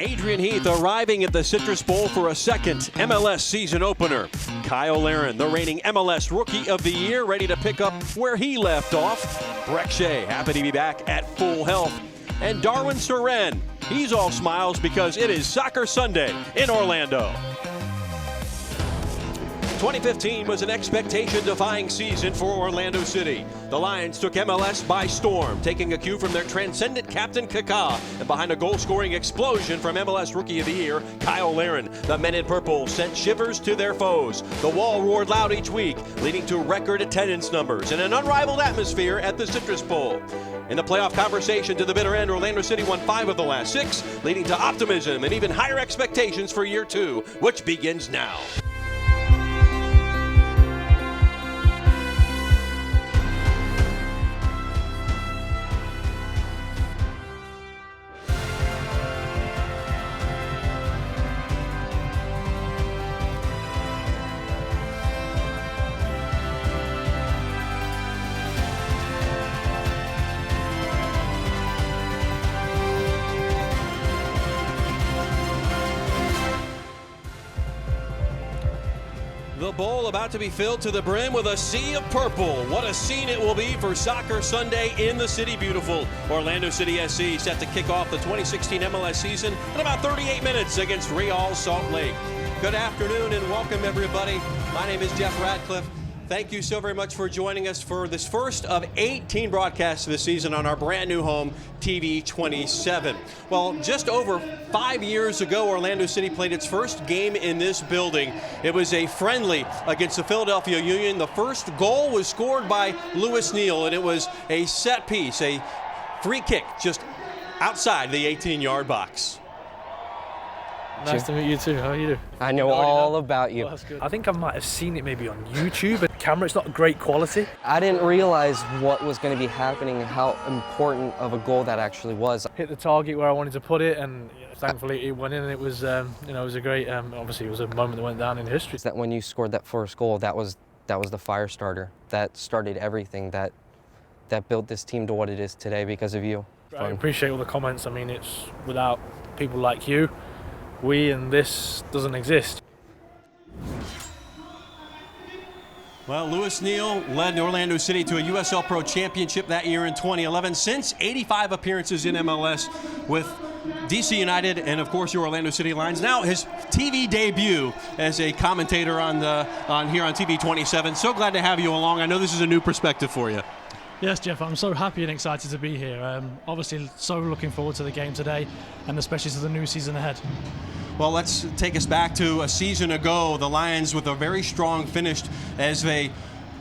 ADRIAN Heath arriving at the Citrus Bowl for a second MLS season opener. Kyle LARIN, the reigning MLS Rookie of the Year, ready to pick up where he left off. Pregame, happy to be back at full health. And Darwin Suren, he's all smiles because it is Soccer Sunday in Orlando. 2015 was an expectation-defying season for Orlando City. The Lions took MLS by storm, taking a cue from their transcendent captain Kaká, and behind a goal-scoring explosion from MLS Rookie of the Year, Kyle LARIN. The men in purple sent shivers to their foes. The wall roared loud each week, leading to record attendance numbers and an unrivaled atmosphere at the Citrus Bowl. In the playoff conversation to the bitter end, Orlando City won 5 of the last 6, leading to optimism and even higher expectations for year 2, which begins now. The bowl about to be filled to the brim with a sea of purple. What a scene it will be for Soccer Sunday in the City Beautiful. Orlando City SC set to kick off the 2016 MLS season in about 38 minutes against Real Salt Lake. Good afternoon and welcome everybody. My name is Jeff Radcliffe. Thank you so very much for joining us for this first of 18 broadcasts this season on our brand new home, TV 27. Well, just over 5 years ago, Orlando City played its first game in this building. It was a friendly against the Philadelphia Union. The first goal was scored by Lewis Neal, and it was a set piece, a free kick just outside the 18-yard box. Nice to meet you too. How are you? I know all about you. Well, that's good. I think I might have seen it maybe on YouTube. The camera, it's not great quality. I didn't realize what was going to be happening and how important of a goal that actually was. Hit the target where I wanted to put it, and thankfully it went in. And it was, it was a great. Obviously, it was a moment that went down in history. That when you scored that first goal, that was the fire starter. That started everything. That built this team to what it is today because of you. I appreciate all the comments. I mean, it's without people like you, we and this doesn't exist. Well, Lewis Neal led Orlando City to a USL Pro Championship that year in 2011. Since 85 appearances in MLS with DC United and, of course, your Orlando City Lions. Now his TV debut as a commentator here on TV 27. So glad to have you along. I know this is a new perspective for you. Yes, Jeff, I'm so happy and excited to be here. Obviously, so looking forward to the game today and especially to the new season ahead. Well, let's take us back to a season ago. The Lions with a very strong finish as they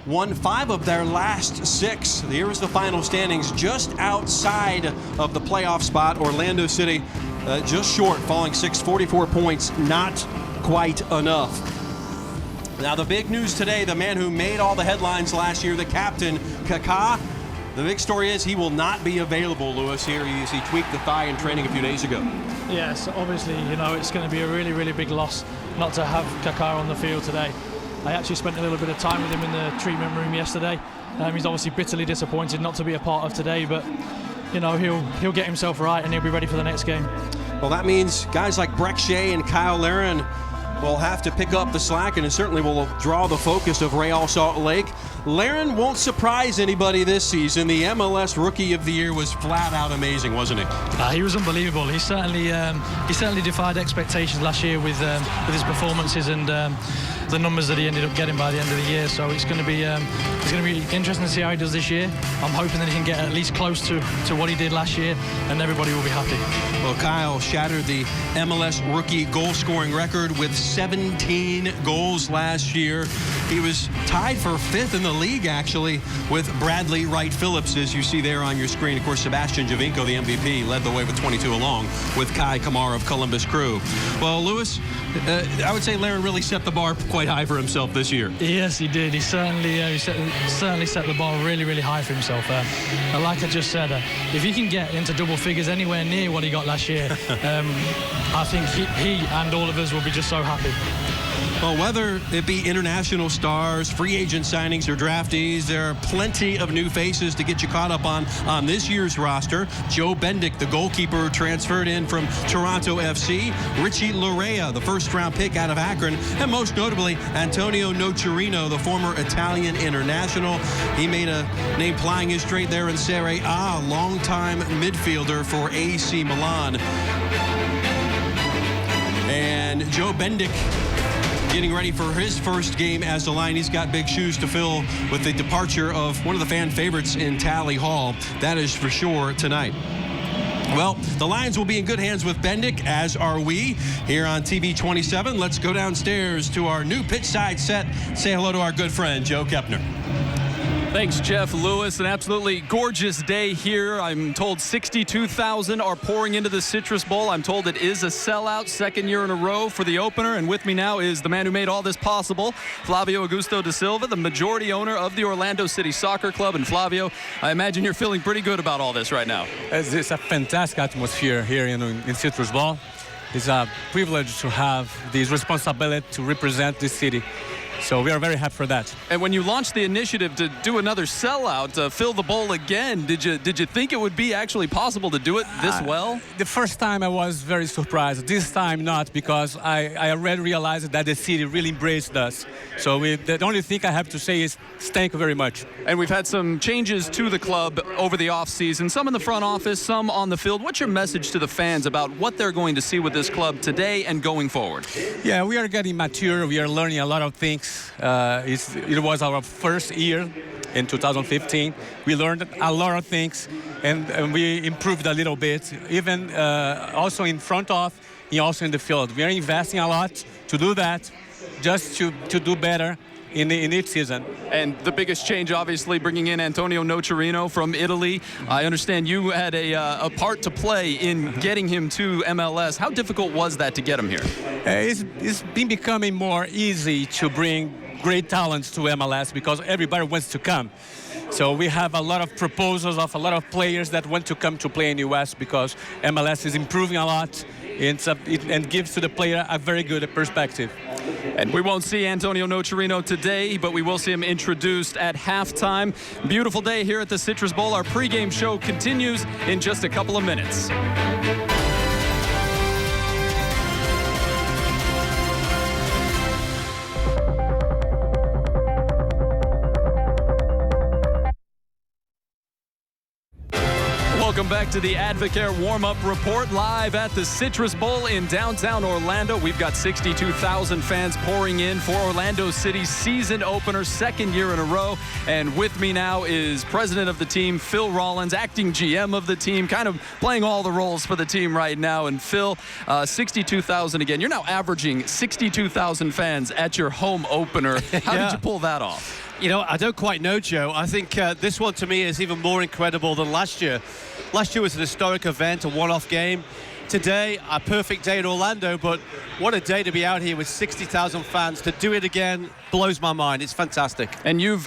won 5 of their last 6. Here is the final standings just outside of the playoff spot. Orlando City just short, falling 6, 44 points, not quite enough. Now the big news today, the man who made all the headlines last year, the captain, Kaká. The big story is he will not be available, Lewis, here. He tweaked the thigh in training a few days ago. Yes, obviously, it's going to be a really, really big loss not to have Kaká on the field today. I actually spent a little bit of time with him in the treatment room yesterday. He's obviously bitterly disappointed not to be a part of today, but, he'll get himself right and he'll be ready for the next game. Well, that means guys like Pregame and Kyle LARIN will have to pick up the slack, and it certainly will draw the focus of Real Salt Lake. LARIN won't surprise anybody this season. The MLS Rookie of the Year was flat out amazing, wasn't he? He was unbelievable. He certainly defied expectations last year with his performances and the numbers that he ended up getting by the end of the year. So it's going to be interesting to see how he does this year. I'm hoping that he can get at least close to what he did last year, and everybody will be happy. Well, Kyle shattered the MLS rookie goal-scoring record with 17 goals last year. He was tied for 5th in the league, actually, with Bradley Wright Phillips, as you see there on your screen. Of course, Sebastian Giovinco, the MVP, led the way with 22 along with Kai Kamara of Columbus Crew. Well, Lewis, I would say LARIN really set the bar quite high for himself this year. Yes, he did. He certainly set the bar really, really high for himself. Like I just said, if he can get into double figures anywhere near what he got last year, I think he and all of us will be just so happy. Well, whether it be international stars, free agent signings, or draftees, there are plenty of new faces to get you caught up on this year's roster. Joe Bendick, the goalkeeper, transferred in from Toronto FC. Richie Larea, the first-round pick out of Akron. And most notably, Antonio Nocerino, the former Italian international. He made a name plying his straight there in Serie A, longtime midfielder for AC Milan. And Joe Bendick getting ready for his first game as a Lion. He's got big shoes to fill with the departure of one of the fan favorites in Tally Hall. That is for sure tonight. Well, the Lions will be in good hands with Bendick, as are we here on TV 27. Let's go downstairs to our new pitch side set. Say hello to our good friend, Joe Kepner. Thanks, Jeff Lewis. An absolutely gorgeous day here. I'm told 62,000 are pouring into the Citrus Bowl. I'm told it is a sellout, second year in a row for the opener. And with me now is the man who made all this possible, Flavio Augusto da Silva, the majority owner of the Orlando City Soccer Club. And Flavio, I imagine you're feeling pretty good about all this right now. It's a fantastic atmosphere here in Citrus Bowl. It's a privilege to have this responsibility to represent this city. So we are very happy for that. And when you launched the initiative to do another sellout, to fill the bowl again, did you think it would be actually possible to do it this well? The first time I was very surprised. This time not, because I already realized that the city really embraced us. So the only thing I have to say is thank you very much. And we've had some changes to the club over the offseason, some in the front office, some on the field. What's your message to the fans about what they're going to see with this club today and going forward? Yeah, we are getting mature. We are learning a lot of things. It was our first year in 2015. We learned a lot of things, and we improved a little bit, even also in front of and also in the field. We are investing a lot to do that, just to do better in each season. And the biggest change, obviously, bringing in Antonio Nocerino from Italy. I understand you had a part to play in getting him to MLS. How difficult was that to get him here? It's been becoming more easy to bring great talents to MLS because everybody wants to come. So we have a lot of proposals of a lot of players that want to come to play in the U.S. because MLS is improving a lot and gives to the player a very good perspective. And we won't see Antonio Nocerino today, but we will see him introduced at halftime. Beautiful day here at the Citrus Bowl. Our pregame show continues in just a couple of minutes. Welcome back to the Advocare warm-up report live at the Citrus Bowl in downtown Orlando. We've got 62,000 fans pouring in for Orlando City's season opener, second year in a row. And with me now is president of the team, Phil Rawlins, acting GM of the team, kind of playing all the roles for the team right now. And Phil, 62,000 again. You're now averaging 62,000 fans at your home opener. How did you pull that off? You know, I don't quite know, Joe. I think this one to me is even more incredible than last year. Last year was an historic event, a one-off game. Today, a perfect day in Orlando, but what a day to be out here with 60,000 fans. To do it again blows my mind. It's fantastic. And you've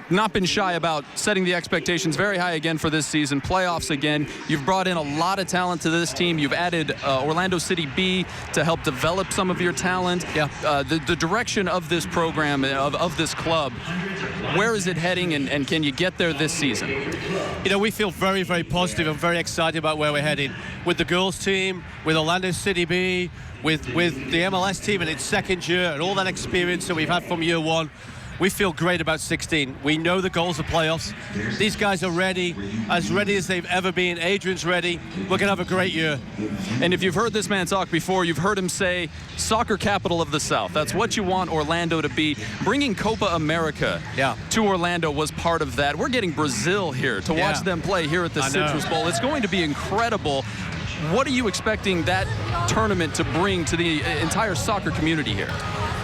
not been shy about setting the expectations very high again for this season, playoffs again. You've brought in a lot of talent to this team. You've added Orlando City B to help develop some of your talent. Yeah. The direction of this program, of this club, where is it heading, and can you get there this season? You know, we feel very, very positive and very excited about where we're heading. With the girls team, with Orlando City B, with the MLS team in its second year, and all that experience that we've had from year one. We feel great about 16. We know the goals of playoffs. These guys are ready as they've ever been. Adrian's ready. We're going to have a great year. And if you've heard this man talk before, you've heard him say, soccer capital of the South. That's what you want Orlando to be. Bringing Copa America to Orlando was part of that. We're getting Brazil here to watch them play here at the Citrus Bowl. It's going to be incredible. What are you expecting that tournament to bring to the entire soccer community here?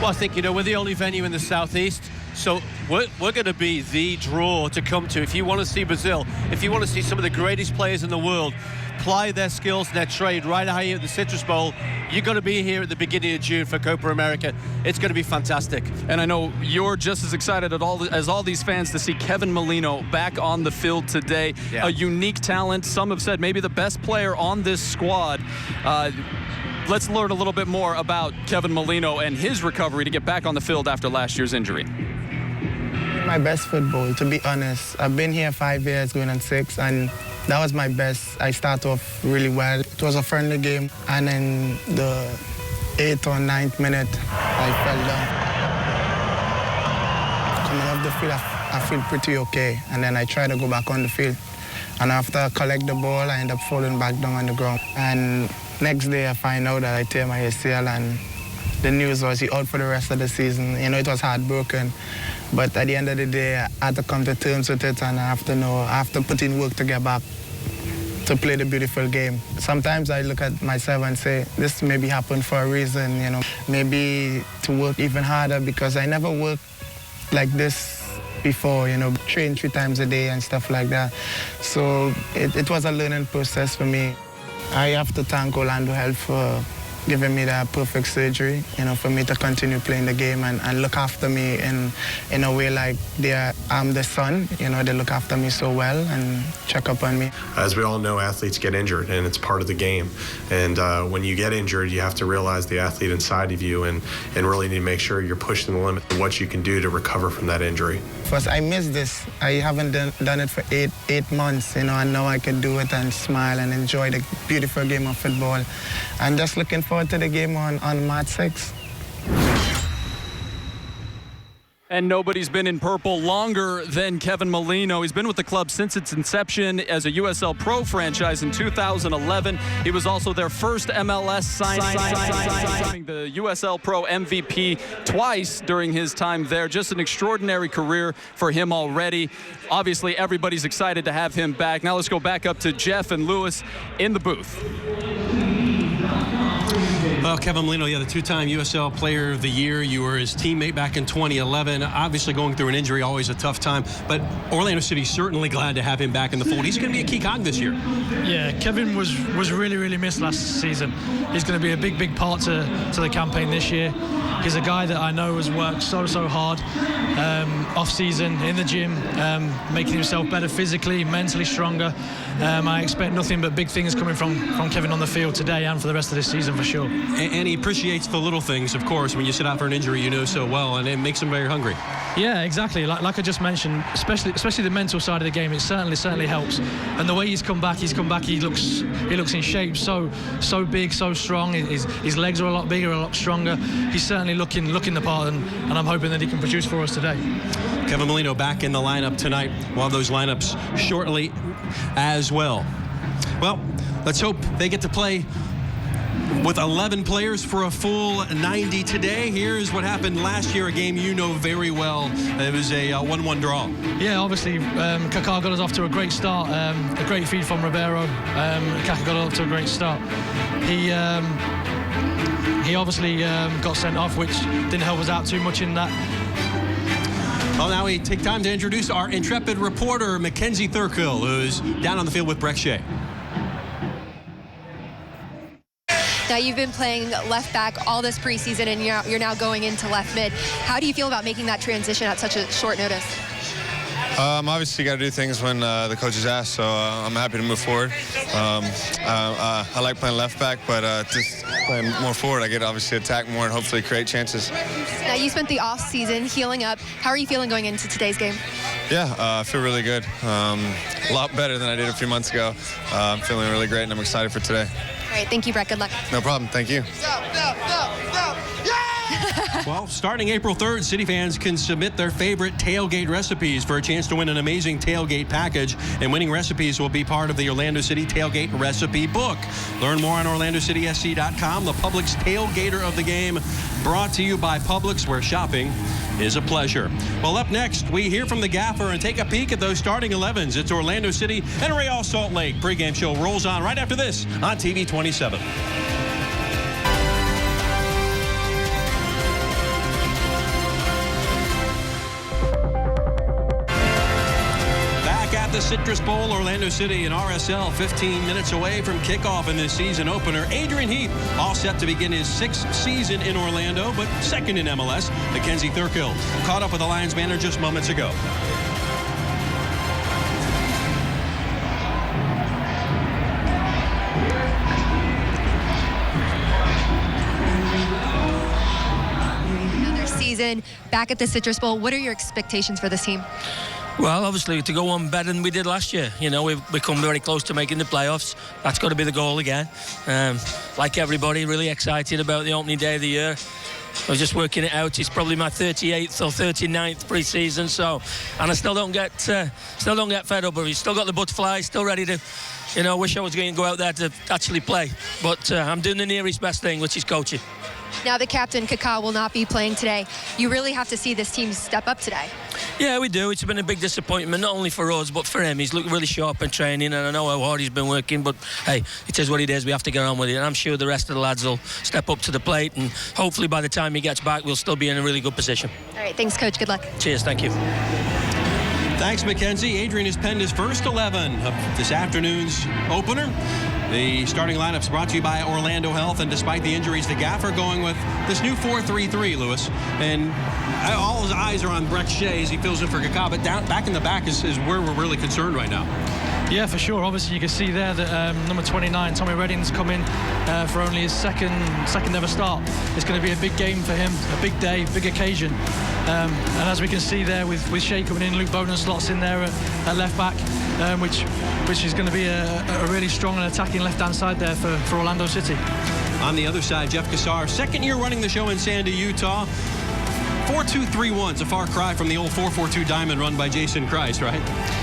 Well, I think, you know, we're the only venue in the Southeast. So we're going to be the draw to come to. If you want to see Brazil, if you want to see some of the greatest players in the world apply their skills and their trade right here at the Citrus Bowl, you're going to be here at the beginning of June for Copa America. It's going to be fantastic. And I know you're just as excited as all these fans to see Kevin Molino back on the field today. A unique talent. Some have said maybe the best player on this squad. let's learn a little bit more about Kevin Molino and his recovery to get back on the field after last year's injury. My best football, to be honest. I've been here 5 years, going on 6, and that was my best. I started off really well. It was a friendly game, and in the 8th or 9th minute, I fell down. Coming off the field, I feel pretty okay, and then I try to go back on the field. And after I collect the ball, I end up falling back down on the ground. And next day, I find out that I tear my ACL, and the news was he out for the rest of the season. You know, it was heartbroken. But at the end of the day, I had to come to terms with it, and I have to put in work to get back to play the beautiful game. Sometimes I look at myself and say, this maybe happened for a reason, you know. Maybe to work even harder, because I never worked like this before, you know, train 3 times a day and stuff like that. So it was a learning process for me. I have to thank Orlando Health for giving me that perfect surgery, you know, for me to continue playing the game and look after me in a way like I'm the son, you know, they look after me so well and check up on me. As we all know, athletes get injured, and it's part of the game. And when you get injured, you have to realize the athlete inside of you and really need to make sure you're pushing the limit of what you can do to recover from that injury. First, I miss this. I haven't done it for eight months, you know, and now I can do it and smile and enjoy the beautiful game of football. And just looking forward to the game on March 6th. And nobody's been in purple longer than Kevin Molino. He's been with the club since its inception as a USL Pro franchise in 2011. He was also their first MLS signing, the USL Pro MVP twice during his time there. Just an extraordinary career for him already. Obviously, everybody's excited to have him back. Now let's go back up to Jeff and Lewis in the booth. Well, Kevin Molino, the 2-time USL Player of the Year. You were his teammate back in 2011. Obviously, going through an injury, always a tough time. But Orlando City's certainly glad to have him back in the fold. He's going to be a key cog this year. Yeah, Kevin was really, really missed last season. He's going to be a big part to the campaign this year. He's a guy that I know has worked so hard off-season, in the gym, making himself better physically, mentally stronger. I expect nothing but big things coming from Kevin on the field today and for the rest of this season for sure. And he appreciates the little things, of course, when you sit out for an injury you know so well, and it makes him very hungry. Yeah, exactly. Like I just mentioned, especially the mental side of the game, it certainly helps. And the way he's come back, he looks in shape, so big, so strong. His legs are a lot bigger, a lot stronger. He's certainly looking the part, and I'm hoping that he can produce for us today. Kevin Molino back in the lineup tonight. We'll have those lineups shortly as well. Well, let's hope they get to play with 11 players for a full 90 today. Here's what happened last year, a game you know very well. It was a 1-1 draw. Yeah, obviously, Kaká got us off to a great start. A great feed from Ribeiro. Kaká got us off to a great start. He obviously got sent off, which didn't help us out too much in that. Well, now we take time to introduce our intrepid reporter, Mackenzie Thurkill, who's down on the field with Breck Shea. Now, you've been playing left back all this preseason, and you're now going into left mid. How do you feel about making that transition at such a short notice? Obviously, got to do things when the coaches ask, so I'm happy to move forward. I like playing left back, but just playing more forward, I get obviously attack more and hopefully create chances. Now, you spent the off season healing up. How are you feeling going into today's game? Yeah, I feel really good. A lot better than I did a few months ago. I'm feeling really great, and I'm excited for today. All right, thank you, Breck. Good luck. No problem. Thank you. Well, starting April 3rd, City fans can submit their favorite tailgate recipes for a chance to win an amazing tailgate package. And winning recipes will be part of the Orlando City Tailgate Recipe Book. Learn more on OrlandoCitySC.com. The Publix Tailgater of the Game, brought to you by Publix, where shopping is a pleasure. Well, up next, we hear from the gaffer and take a peek at those starting 11s. It's Orlando City and Real Salt Lake. Pregame show rolls on right after this on TV 27. The Citrus Bowl, Orlando City and RSL 15 minutes away from kickoff in this season opener. Adrian Heath all set to begin his 6th season in Orlando, but second in MLS. Mackenzie Thurkill caught up with the Lions banner just moments ago. season, back at the Citrus Bowl. What are your expectations for this team? Well, obviously, to go on better than we did last year. You know, we've become very close to making the playoffs. That's got to be the goal again. Like everybody, really excited about the opening day of the year. I was just working it out. It's probably my 38th or 39th pre-season. So, and I still don't get fed up. We've still got the butterflies, still ready to. You know, wish I was going to go out there to actually play. But I'm doing the nearest best thing, which is coaching. Now the captain, Kaká, will not be playing today. You really have to see this team step up today. Yeah, we do. It's been a big disappointment, not only for us, but for him. He's looked really sharp in training, and I know how hard he's been working, but hey, it is what it is. We have to get on with it, and I'm sure the rest of the lads will step up to the plate, and hopefully by the time he gets back, we'll still be in a really good position. All right, thanks, Coach. Good luck. Cheers, thank you. Thanks, Mackenzie. Adrian has penned his first 11 of this afternoon's opener. The starting lineup's brought to you by Orlando Health, and despite the injuries, the Gaffer going with this new 4-3-3, Lewis. And all his eyes are on Breck Shea as he fills in for Kaká, but back in the back is where we're really concerned right now. Yeah, for sure. Obviously, you can see there that number 29, Tommy Redding's come in for only his second ever start. It's going to be a big game for him, a big day, big occasion. And as we can see there with Shea coming in, Luke Bowden slots in there at left back, which is going to be a really strong and attacking left-hand side there for Orlando City. On the other side, Jeff Kassar, second year running the show in Sandy, Utah. 4-2-3-1's a far cry from the old 4-4-2 diamond run by Jason Christ, right?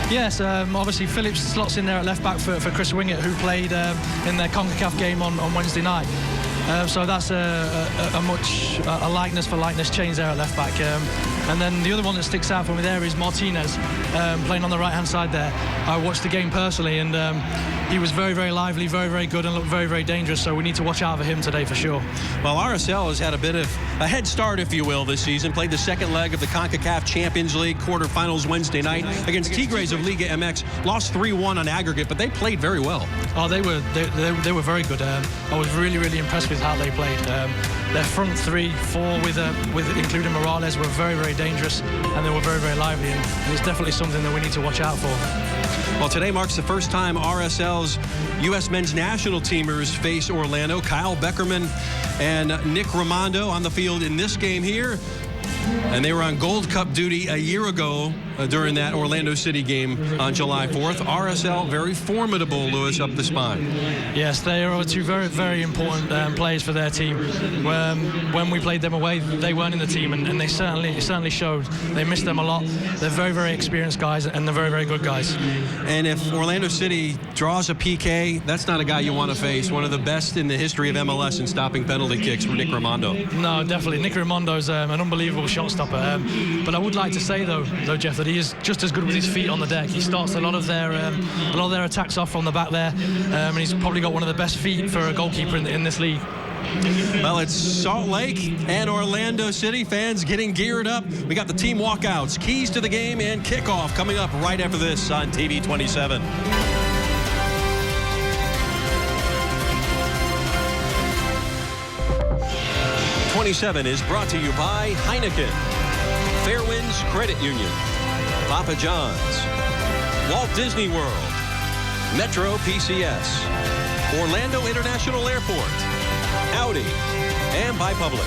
Yes, obviously Phillips slots in there at left back for Chris Wingett, who played in their CONCACAF game on Wednesday night. So that's a likeness for likeness change there at left back. And then the other one that sticks out for me there is Martinez, playing on the right-hand side there. I watched the game personally, and he was very, very lively, very, very good, and looked very, very dangerous. So we need to watch out for him today for sure. Well, RSL has had a bit of a head start, if you will, this season. Played the second leg of the CONCACAF Champions League quarterfinals Wednesday night against Tigres of Liga MX. Lost 3-1 on aggregate, but they played very well. Oh, they were very good. I was really, really impressed with how they played. Their front 3-4 with including Morales were very, very dangerous, and they were very, very lively, and it's definitely something that we need to watch out for. Well, today marks the first time RSL's U.S. men's national teamers face Orlando. Kyle Beckerman and Nick Raimondo on the field in this game here. And they were on Gold Cup duty a year ago during that Orlando City game on July 4th. RSL, very formidable, Lewis, up the spine. Yes, they are two very, very important players for their team. When we played them away, they weren't in the team, and they certainly showed. They missed them a lot. They're very, very experienced guys, and they're very, very good guys. And if Orlando City draws a PK, that's not a guy you want to face. One of the best in the history of MLS in stopping penalty kicks for Nick Raimondo. No, definitely. Nick Raimondo's an unbelievable shot stopper. But I would like to say, though, Jeff, that he is just as good with his feet on the deck. He starts a lot of their attacks off from the back there, and he's probably got one of the best feet for a goalkeeper in this league. Well, it's Salt Lake and Orlando City fans getting geared up. We got the team walkouts, keys to the game, and kickoff coming up right after this on TV 27. #27 is brought to you by Heineken, Fairwinds Credit Union, Papa John's, Walt Disney World, Metro PCS, Orlando International Airport, Audi, and by Publix.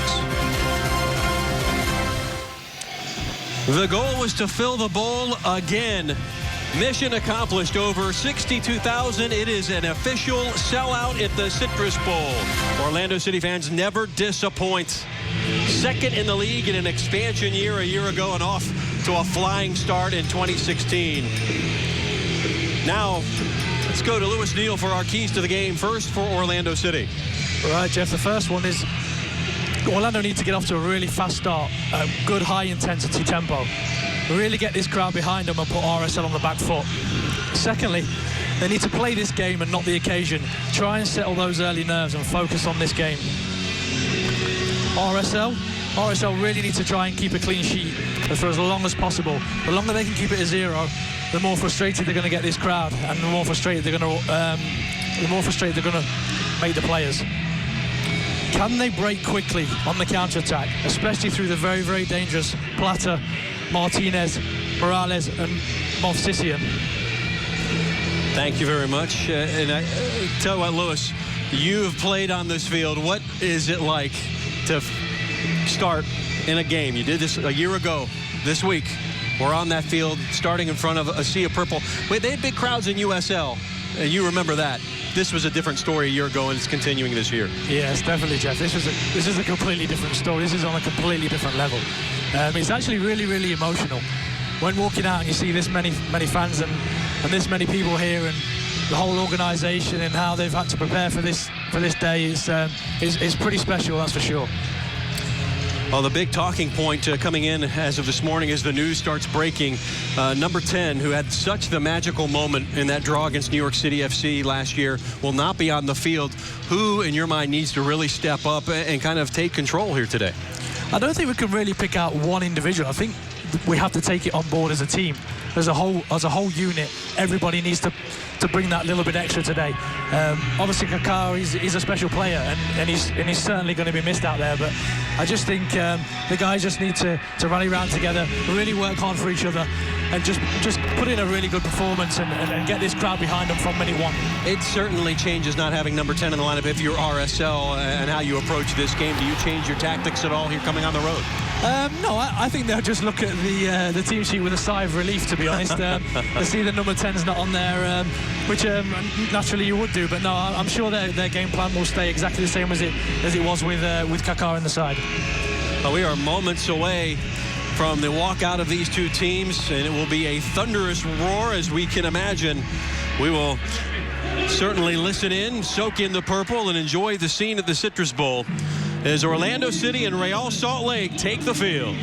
The goal was to fill the bowl again. Mission accomplished. Over 62,000. It is an official sellout at the Citrus Bowl. Orlando City fans never disappoint. Second in the league in an expansion year a year ago, and off to a flying start in 2016. Now, let's go to Lewis Neal for our keys to the game. First for Orlando City. Right, Jeff, the first one is Orlando need to get off to a really fast start, a good high-intensity tempo. Really get this crowd behind them and put RSL on the back foot. Secondly, they need to play this game and not the occasion. Try and settle those early nerves and focus on this game. RSL really need to try and keep a clean sheet for as long as possible. The longer they can keep it at 0, the more frustrated they're going to get this crowd, and the more frustrated they're going to make the players. Can they break quickly on the counter-attack, especially through the very, very dangerous Plata, Martinez, Morales, and Movsisian? Thank you very much. And I tell you what, Lewis, you have played on this field. What is it like to start in a game. You did this a year ago this week. We're on that field starting in front of a sea of purple. Wait, they had big crowds in USL. You remember that. This was a different story a year ago, and it's continuing this year. Yes, definitely, Jeff. This is a completely different story. This is on a completely different level. It's actually really, really emotional. When walking out and you see this many fans and this many people here, and the whole organisation and how they've had to prepare for this day is pretty special, that's for sure. Well, the big talking point coming in as of this morning as the news starts breaking, number 10, who had such the magical moment in that draw against New York City FC last year, will not be on the field. Who, in your mind, needs to really step up and kind of take control here today? I don't think we can really pick out one individual. I think we have to take it on board as a team, as a whole unit. Everybody needs to bring that little bit extra today. Obviously, Kaká is a special player, and he's certainly going to be missed out there. But I just think the guys just need to rally around together, really work hard for each other, and just put in a really good performance and get this crowd behind them from minute one. It certainly changes not having number 10 in the lineup if you're RSL and how you approach this game. Do you change your tactics at all here coming on the road? No, I think they'll just look at the team sheet with a sigh of relief, to be honest. They see the number 10's not on there, which naturally you would do. But no, I'm sure their game plan will stay exactly the same as it was with Kaká in the side. Well, we are moments away from the walkout of these two teams, and it will be a thunderous roar, as we can imagine. We will certainly listen in, soak in the purple, and enjoy the scene at the Citrus Bowl as Orlando City and Real Salt Lake take the field.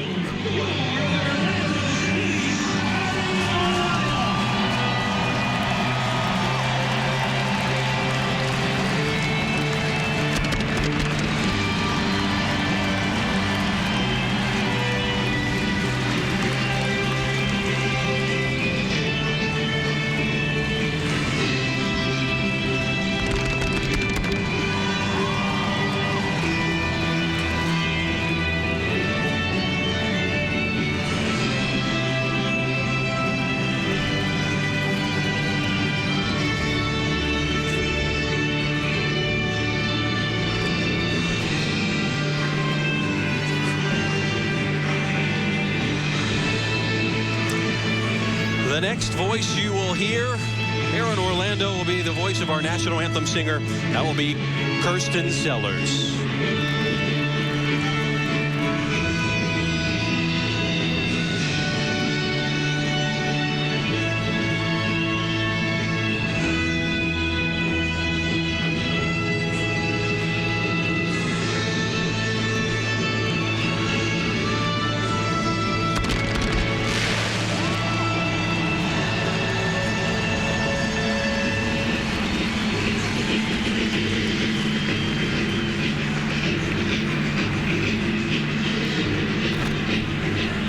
The next voice you will hear here in Orlando will be the voice of our national anthem singer. That will be KRISTEN Sellers.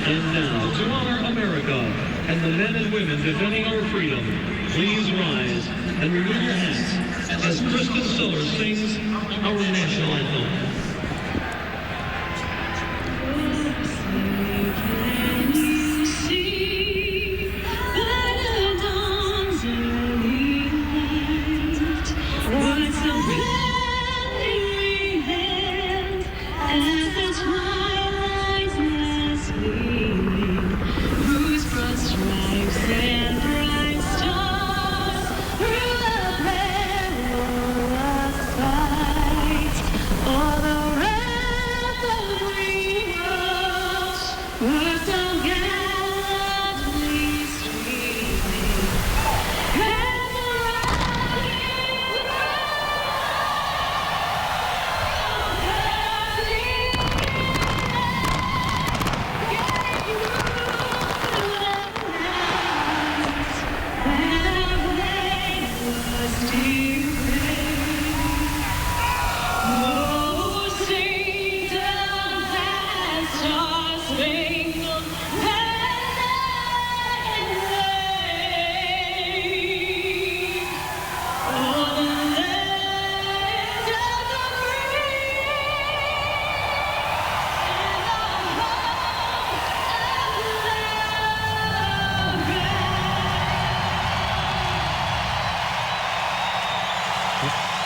And now, to honor America and the men and women defending our freedom, please rise and remove your hats as KRISTEN Sellers sings our national anthem.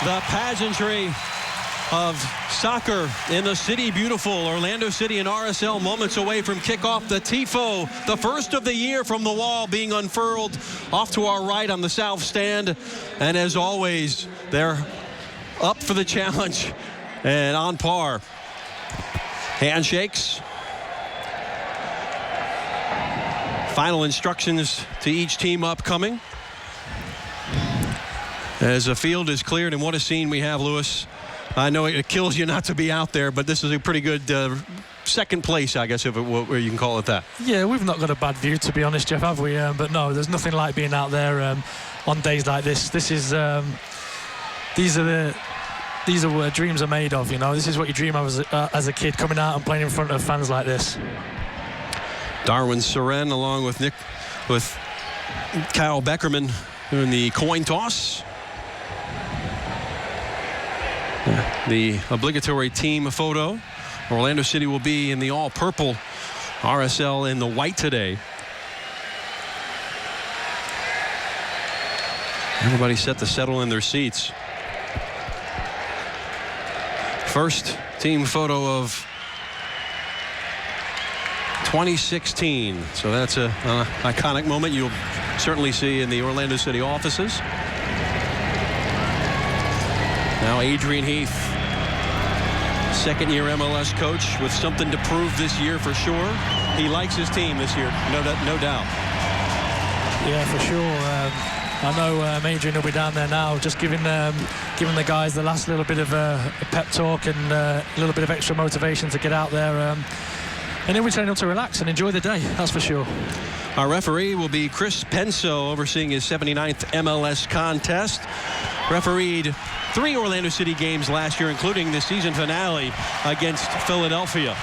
The pageantry of soccer in the City Beautiful. Orlando City and RSL moments away from kickoff. The Tifo, the first of the year from the wall, being unfurled off to our right on the south stand. And as always, they're up for the challenge and on par. Handshakes. Final instructions to each team upcoming as the field is cleared. And what a scene we have, Lewis. I know it kills you not to be out there, but this is a pretty good second place, I guess, if where you can call it that. Yeah, we've not got a bad view, to be honest, Jeff, have we? But no, there's nothing like being out there on days like this. This is these are what dreams are made of. You know, this is what you dream of as a kid, coming out and playing in front of fans like this. Darwin Seren along with Kyle Beckerman doing the coin toss. The obligatory team photo. Orlando City will be in the all-purple, RSL in the white today. Everybody set to settle in their seats. First team photo of 2016. So that's an iconic moment you'll certainly see in the Orlando City offices. Now Adrian Heath, second-year MLS coach with something to prove this year for sure. He likes his team this year, no doubt. Yeah, for sure. I know Adrian will be down there now, just giving the guys the last little bit of a pep talk and a little bit of extra motivation to get out there. And then we're telling them to relax and enjoy the day, that's for sure. Our referee will be Chris Penso, overseeing his 79th MLS contest. Refereed 3 Orlando City games last year, including the season finale against Philadelphia.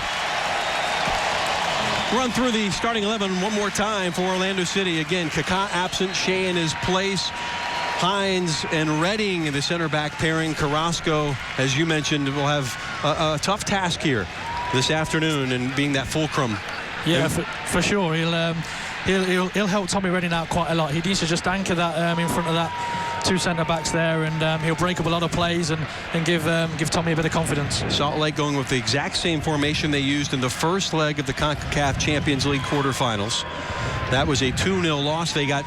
Run through the starting 11 one more time for Orlando City. Again, Kaká absent, Shea in his place. Hines and Redding, the center back pairing. Carrasco, as you mentioned, will have a tough task here this afternoon and being that fulcrum. Yeah, for sure. He'll help Tommy Redding out quite a lot. He needs to just anchor that in front of that 2 centre backs there, and he'll break up a lot of plays and give Tommy a bit of confidence. Salt Lake going with the exact same formation they used in the first leg of the CONCACAF Champions League quarterfinals. That was a 2-0 loss. They got